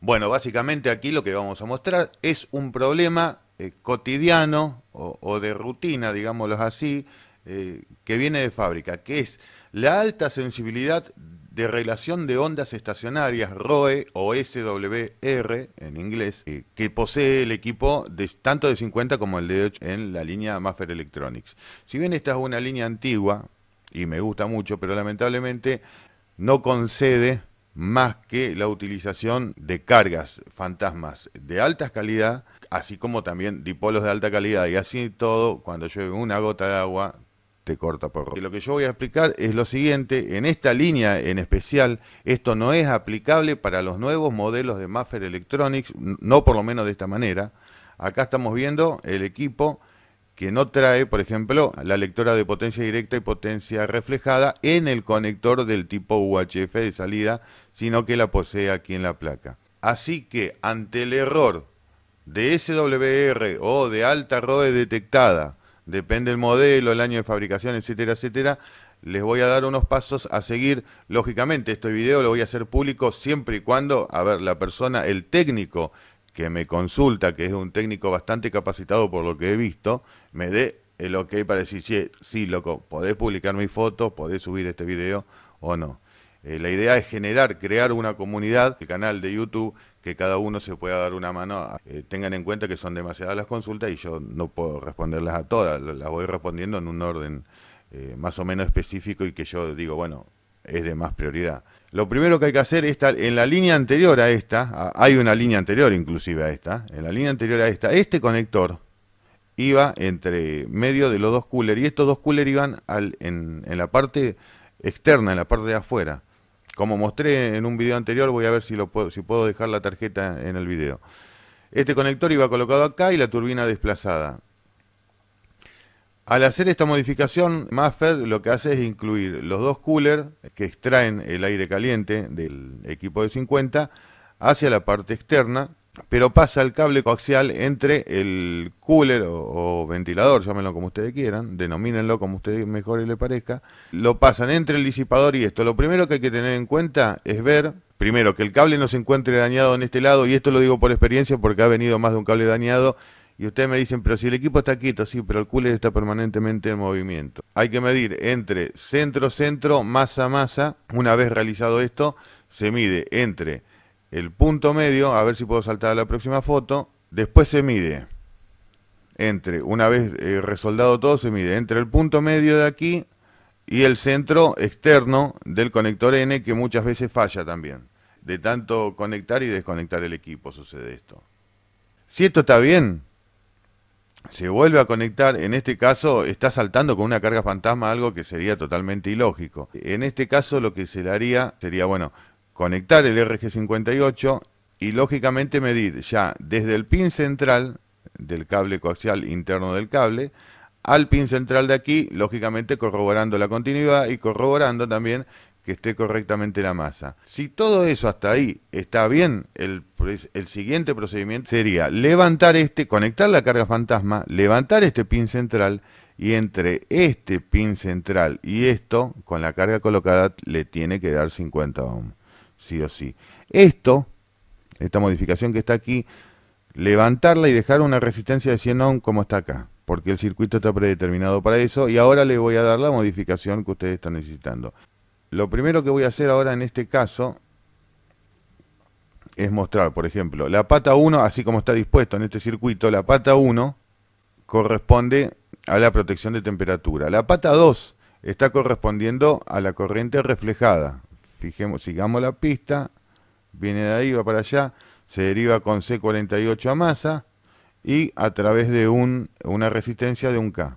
Bueno, básicamente aquí lo que vamos a mostrar es un problema cotidiano o de rutina, digámoslo así, que viene de fábrica, que es la alta sensibilidad de relación de ondas estacionarias, ROE o SWR en inglés, que posee el equipo tanto de 50 como el de 8 en la línea Maffer Electronics. Si bien esta es una línea antigua y me gusta mucho, pero lamentablemente no concede más que la utilización de cargas fantasmas de alta calidad, así como también dipolos de alta calidad, y así todo, cuando llueve una gota de agua, te corta por rojo. Y lo que yo voy a explicar es lo siguiente: en esta línea en especial, esto no es aplicable para los nuevos modelos de Maffer Electronics, no por lo menos de esta manera. Acá estamos viendo el equipo que no trae, por ejemplo, la lectora de potencia directa y potencia reflejada en el conector del tipo UHF de salida, sino que la posee aquí en la placa. Así que ante el error de SWR o de alta ROE detectada, depende del modelo, el año de fabricación, etcétera, etcétera, les voy a dar unos pasos a seguir. Lógicamente, este video lo voy a hacer público siempre y cuando, a ver, la persona, el técnico que me consulta, que es un técnico bastante capacitado por lo que he visto, me dé el ok para decir, che, sí, loco, podés publicar mi foto, podés subir este video o no. La idea es crear una comunidad, el canal de YouTube, que cada uno se pueda dar una mano. Tengan en cuenta que son demasiadas las consultas y yo no puedo responderlas a todas, las voy respondiendo en un orden más o menos específico y que yo digo, bueno, es de más prioridad. Lo primero que hay que hacer es, en la línea anterior a esta, hay una línea anterior inclusive a esta, en la línea anterior a esta, este conector iba entre medio de los dos coolers y estos dos coolers iban en la parte externa, en la parte de afuera. Como mostré en un video anterior, voy a ver si puedo dejar la tarjeta en el video. Este conector iba colocado acá y la turbina desplazada. Al hacer esta modificación, Maffer lo que hace es incluir los dos coolers que extraen el aire caliente del equipo de 50 hacia la parte externa, pero pasa el cable coaxial entre el cooler o ventilador, llámenlo como ustedes quieran, denomínenlo como a ustedes mejor les parezca, lo pasan entre el disipador y esto. Lo primero que hay que tener en cuenta es ver, primero, que el cable no se encuentre dañado en este lado, y esto lo digo por experiencia porque ha venido más de un cable dañado. Y ustedes me dicen, pero si el equipo está quieto, sí, pero el cooler está permanentemente en movimiento. Hay que medir entre centro-centro, masa-masa. Una vez realizado esto, se mide entre el punto medio, a ver si puedo saltar a la próxima foto. Después se mide una vez resoldado todo, se mide entre el punto medio de aquí y el centro externo del conector N, que muchas veces falla también. De tanto conectar y desconectar el equipo sucede esto. Si esto está bien, se vuelve a conectar. En este caso está saltando con una carga fantasma, algo que sería totalmente ilógico. En este caso lo que se le haría sería, bueno, conectar el RG58 y lógicamente medir ya desde el pin central del cable coaxial interno del cable al pin central de aquí, lógicamente corroborando la continuidad y corroborando también que esté correctamente la masa. Si todo eso hasta ahí está bien, el siguiente procedimiento sería conectar la carga fantasma, levantar este pin central y entre este pin central y esto, con la carga colocada, le tiene que dar 50 ohms, sí o sí. Esta modificación que está aquí, levantarla y dejar una resistencia de 100 ohms como está acá, porque el circuito está predeterminado para eso, y ahora le voy a dar la modificación que ustedes están necesitando. Lo primero que voy a hacer ahora en este caso es mostrar, por ejemplo, la pata 1, así como está dispuesto en este circuito, la pata 1 corresponde a la protección de temperatura. La pata 2 está correspondiendo a la corriente reflejada. Sigamos la pista, viene de ahí, va para allá, se deriva con C48 a masa y a través de una resistencia de 1K.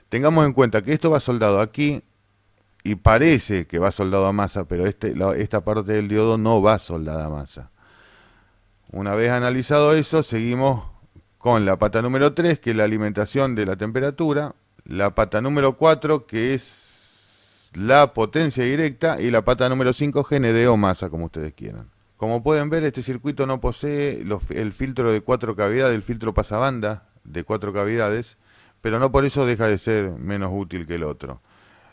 Tengamos en cuenta que esto va soldado aquí, y parece que va soldado a masa, pero esta parte del diodo no va soldada a masa. Una vez analizado eso, seguimos con la pata número 3, que es la alimentación de la temperatura, la pata número 4, que es la potencia directa, y la pata número 5, GND o masa, como ustedes quieran. Como pueden ver, este circuito no posee el filtro de 4 cavidades, el filtro pasabanda de 4 cavidades, pero no por eso deja de ser menos útil que el otro.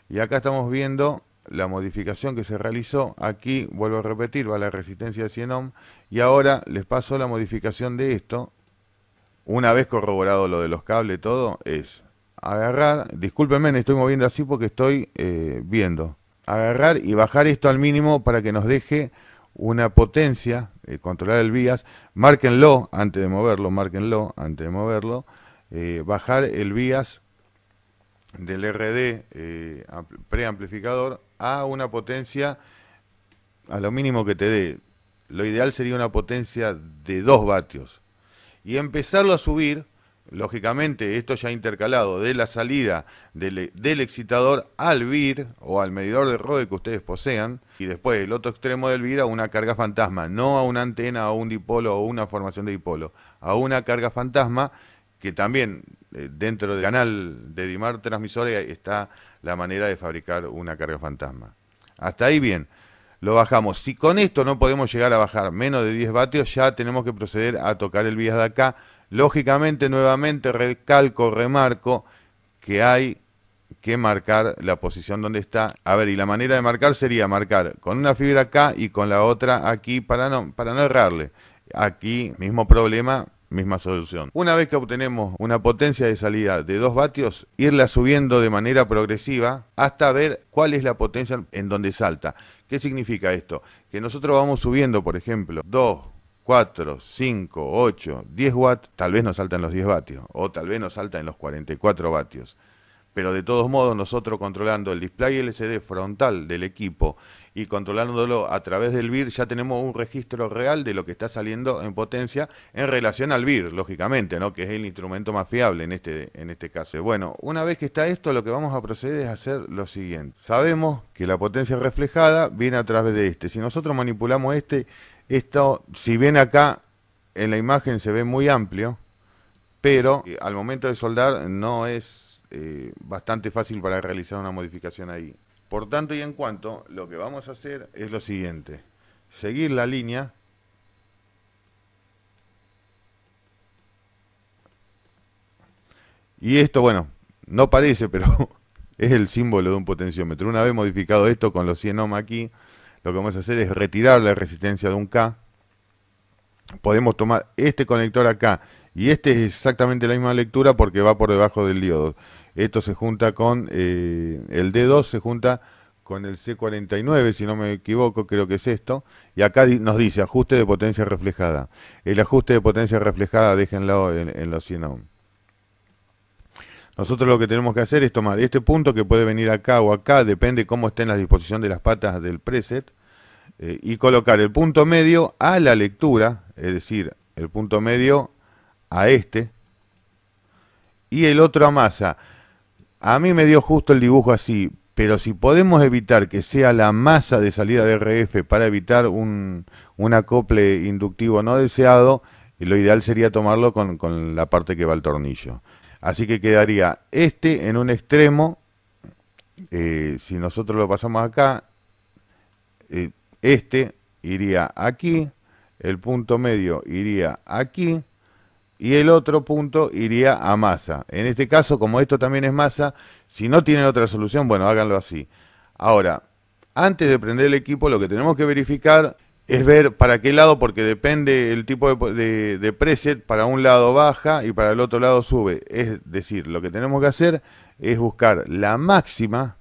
Y acá estamos viendo la modificación que se realizó. Aquí, vuelvo a repetir, va la resistencia de 100 ohm. Y ahora les paso la modificación de esto. Una vez corroborado lo de los cables, todo, es agarrar, discúlpenme, me estoy moviendo así porque estoy viendo. Agarrar y bajar esto al mínimo para que nos deje una potencia, controlar el bias. Márquenlo antes de moverlo, bajar el bias del RD preamplificador a una potencia, a lo mínimo que te dé. Lo ideal sería una potencia de 2 vatios. Y empezarlo a subir, lógicamente esto ya intercalado de la salida del excitador al VIR o al medidor de ROE que ustedes posean, y después el otro extremo del VIR a una carga fantasma, no a una antena, a un dipolo o una formación de dipolo, a una carga fantasma, que también dentro del canal de Dimar Transmisores está la manera de fabricar una carga fantasma. Hasta ahí bien. Lo bajamos. Si con esto no podemos llegar a bajar menos de 10 vatios, ya tenemos que proceder a tocar el bias de acá. Lógicamente, nuevamente remarco que hay que marcar la posición donde está. A ver, y la manera de marcar sería marcar con una fibra acá y con la otra aquí para no errarle. Aquí, mismo problema, misma solución. Una vez que obtenemos una potencia de salida de 2 vatios, irla subiendo de manera progresiva hasta ver cuál es la potencia en donde salta. ¿Qué significa esto? Que nosotros vamos subiendo, por ejemplo, 2, 4, 5, 8, 10 watts, tal vez nos saltan los 10 vatios, o tal vez nos saltan los 44 vatios. Pero de todos modos, nosotros controlando el display LCD frontal del equipo y controlándolo a través del VIR, ya tenemos un registro real de lo que está saliendo en potencia en relación al VIR, lógicamente, ¿no? Que es el instrumento más fiable en este caso. Bueno, una vez que está esto, lo que vamos a proceder es hacer lo siguiente. Sabemos que la potencia reflejada viene a través de este. Si nosotros manipulamos esto, si bien acá en la imagen se ve muy amplio, pero al momento de soldar no es bastante fácil para realizar una modificación ahí. Por tanto y en cuanto, lo que vamos a hacer es lo siguiente: seguir la línea, y esto, bueno, no parece, pero es el símbolo de un potenciómetro. Una vez modificado esto con los 100 ohm aquí, lo que vamos a hacer es retirar la resistencia de un K. Podemos tomar este conector acá, y este es exactamente la misma lectura porque va por debajo del diodo. Esto se junta con el D2, se junta con el C49, si no me equivoco, creo que es esto. Y acá nos dice ajuste de potencia reflejada. El ajuste de potencia reflejada déjenlo en los 100 ohm. Nosotros lo que tenemos que hacer es tomar este punto que puede venir acá o acá, depende cómo esté en la disposición de las patas del preset, y colocar el punto medio a la lectura, es decir, el punto medio a este, y el otro a masa. A mí me dio justo el dibujo así, pero si podemos evitar que sea la masa de salida de RF para evitar un acople inductivo no deseado, lo ideal sería tomarlo con la parte que va al tornillo. Así que quedaría este en un extremo, si nosotros lo pasamos acá, este iría aquí, el punto medio iría aquí, y el otro punto iría a masa. En este caso, como esto también es masa, si no tienen otra solución, bueno, háganlo así. Ahora, antes de prender el equipo, lo que tenemos que verificar es ver para qué lado, porque depende el tipo de preset, para un lado baja y para el otro lado sube. Es decir, lo que tenemos que hacer es buscar la máxima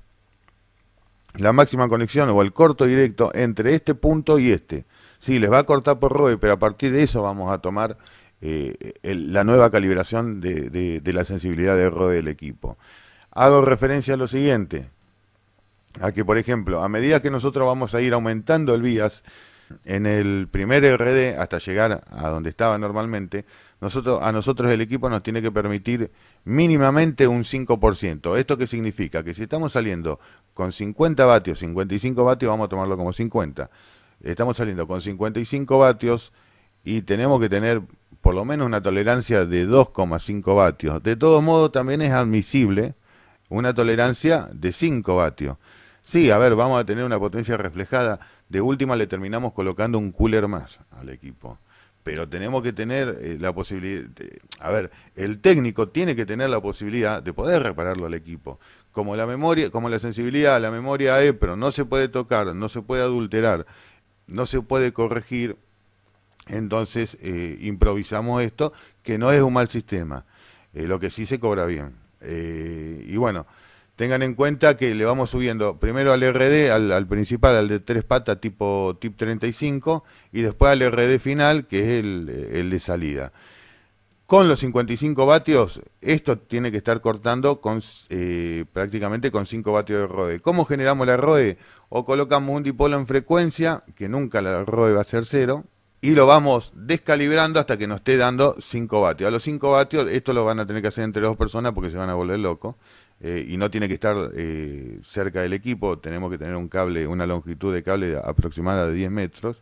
conexión o el corto directo entre este punto y este. Sí, les va a cortar por ROE, pero a partir de eso vamos a tomar la nueva calibración de la sensibilidad de ROE del equipo. Hago referencia a lo siguiente, a que por ejemplo, a medida que nosotros vamos a ir aumentando el bias en el primer RD hasta llegar a donde estaba normalmente, a nosotros el equipo nos tiene que permitir mínimamente un 5%. ¿Esto qué significa? Que si estamos saliendo con 50 vatios, 55 vatios, vamos a tomarlo como 50. Estamos saliendo con 55 vatios y tenemos que tener por lo menos una tolerancia de 2,5 vatios. De todo modo, también es admisible una tolerancia de 5 vatios. Sí, a ver, vamos a tener una potencia reflejada. De última le terminamos colocando un cooler más al equipo. pero tenemos que tener la posibilidad, a ver, el técnico tiene que tener la posibilidad de poder repararlo al equipo. Como la memoria, como la sensibilidad, la memoria pero no se puede tocar, no se puede adulterar, no se puede corregir, entonces improvisamos esto, que no es un mal sistema, lo que sí se cobra bien. Y bueno, tengan en cuenta que le vamos subiendo primero al RD, al principal, al de tres patas tipo TIP 35, y después al RD final, que es el de salida. Con los 55 vatios, esto tiene que estar cortando con, prácticamente con 5 vatios de ROE. ¿Cómo generamos la ROE? O colocamos un dipolo en frecuencia, que nunca la ROE va a ser cero, y lo vamos descalibrando hasta que nos esté dando 5 vatios. A los 5 vatios, esto lo van a tener que hacer entre dos personas porque se van a volver locos. Y no tiene que estar cerca del equipo, tenemos que tener un cable, una longitud de cable aproximada de 10 metros.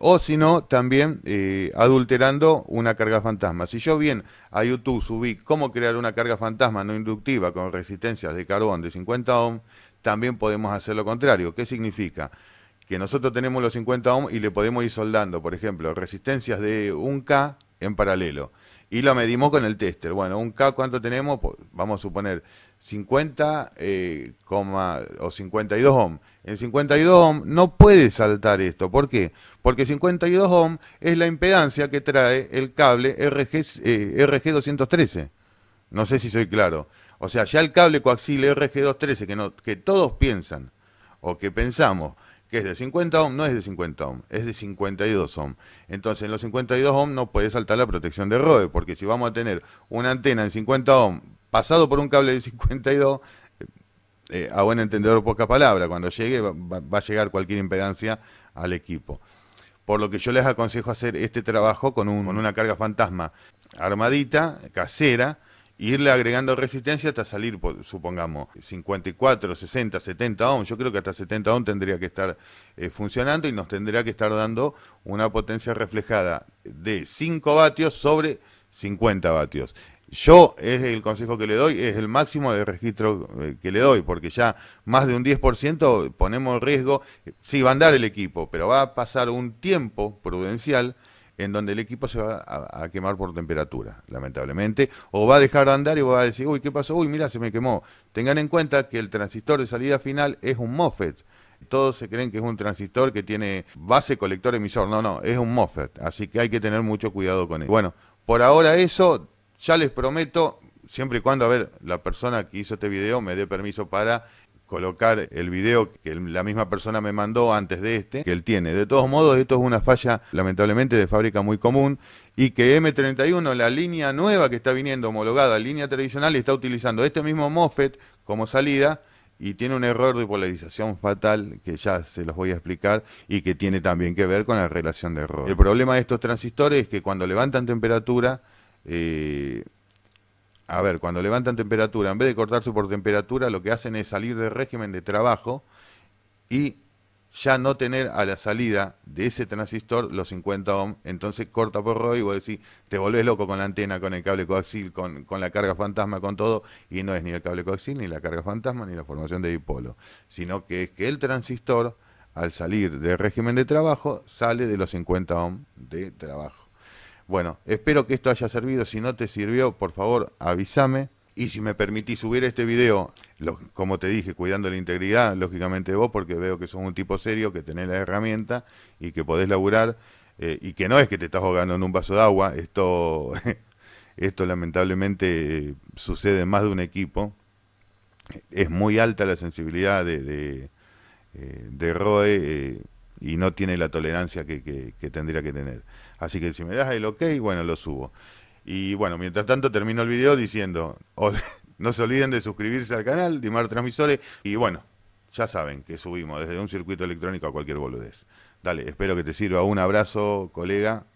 O si no, también adulterando una carga fantasma. Si yo bien a YouTube subí cómo crear una carga fantasma no inductiva con resistencias de carbón de 50 ohm, también podemos hacer lo contrario. ¿Qué significa? Que nosotros tenemos los 50 ohm y le podemos ir soldando, por ejemplo, resistencias de 1K en paralelo. Y lo medimos con el tester. Bueno, 1K, ¿cuánto tenemos? Pues vamos a suponer 50 o 52 ohm. En 52 ohm no puede saltar esto. ¿Por qué? Porque 52 ohm es la impedancia que trae el cable RG213. No sé si soy claro. O sea, ya el cable coaxil RG213 que todos piensan o que pensamos que es de 50 ohm, no es de 50 ohm, es de 52 ohm. Entonces, en los 52 ohm no puede saltar la protección de ROE, porque si vamos a tener una antena en 50 ohm pasado por un cable de 52, a buen entendedor poca palabra, cuando llegue va a llegar cualquier impedancia al equipo. Por lo que yo les aconsejo hacer este trabajo con una carga fantasma armadita, casera, e irle agregando resistencia hasta salir, supongamos, 54, 60, 70 ohms. Yo creo que hasta 70 ohms tendría que estar funcionando y nos tendría que estar dando una potencia reflejada de 5 vatios sobre 50 vatios. Yo, es el consejo que le doy, es el máximo de registro que le doy, porque ya más de un 10% ponemos en riesgo. Sí, va a andar el equipo, pero va a pasar un tiempo prudencial en donde el equipo se va a quemar por temperatura, lamentablemente, o va a dejar de andar y va a decir, uy, ¿qué pasó? Uy, mira, se me quemó. Tengan en cuenta que el transistor de salida final es un MOSFET. Todos se creen que es un transistor que tiene base, colector, emisor. No, no, es un MOSFET, así que hay que tener mucho cuidado con él. Bueno, por ahora eso, ya les prometo, siempre y cuando, a ver, la persona que hizo este video me dé permiso para colocar el video que la misma persona me mandó antes de este, que él tiene. De todos modos, esto es una falla, lamentablemente, de fábrica muy común, y que M31, la línea nueva que está viniendo homologada, línea tradicional, está utilizando este mismo MOSFET como salida, y tiene un error de polarización fatal, que ya se los voy a explicar, y que tiene también que ver con la relación de error. El problema de estos transistores es que cuando levantan temperatura, cuando levantan temperatura, en vez de cortarse por temperatura, lo que hacen es salir del régimen de trabajo y ya no tener a la salida de ese transistor los 50 ohm, entonces corta por ROE y vos decís, te volvés loco con la antena, con el cable coaxil, con la carga fantasma, con todo, y no es ni el cable coaxil, ni la carga fantasma, ni la formación de dipolo, sino que es que el transistor, al salir del régimen de trabajo, sale de los 50 ohm de trabajo. Bueno, espero que esto haya servido. Si no te sirvió, por favor, avísame. Y si me permitís subir este video, como te dije, cuidando la integridad, lógicamente de vos, porque veo que sos un tipo serio, que tenés la herramienta y que podés laburar, y que no es que te estás ahogando en un vaso de agua. Esto, esto lamentablemente sucede en más de un equipo. Es muy alta la sensibilidad de ROE, y no tiene la tolerancia que tendría que tener. Así que si me das el ok, bueno, lo subo. Y bueno, mientras tanto termino el video diciendo, no se olviden de suscribirse al canal, Dimar Transmisores, y bueno, ya saben que subimos desde un circuito electrónico a cualquier boludez. Dale, espero que te sirva. Un abrazo, colega.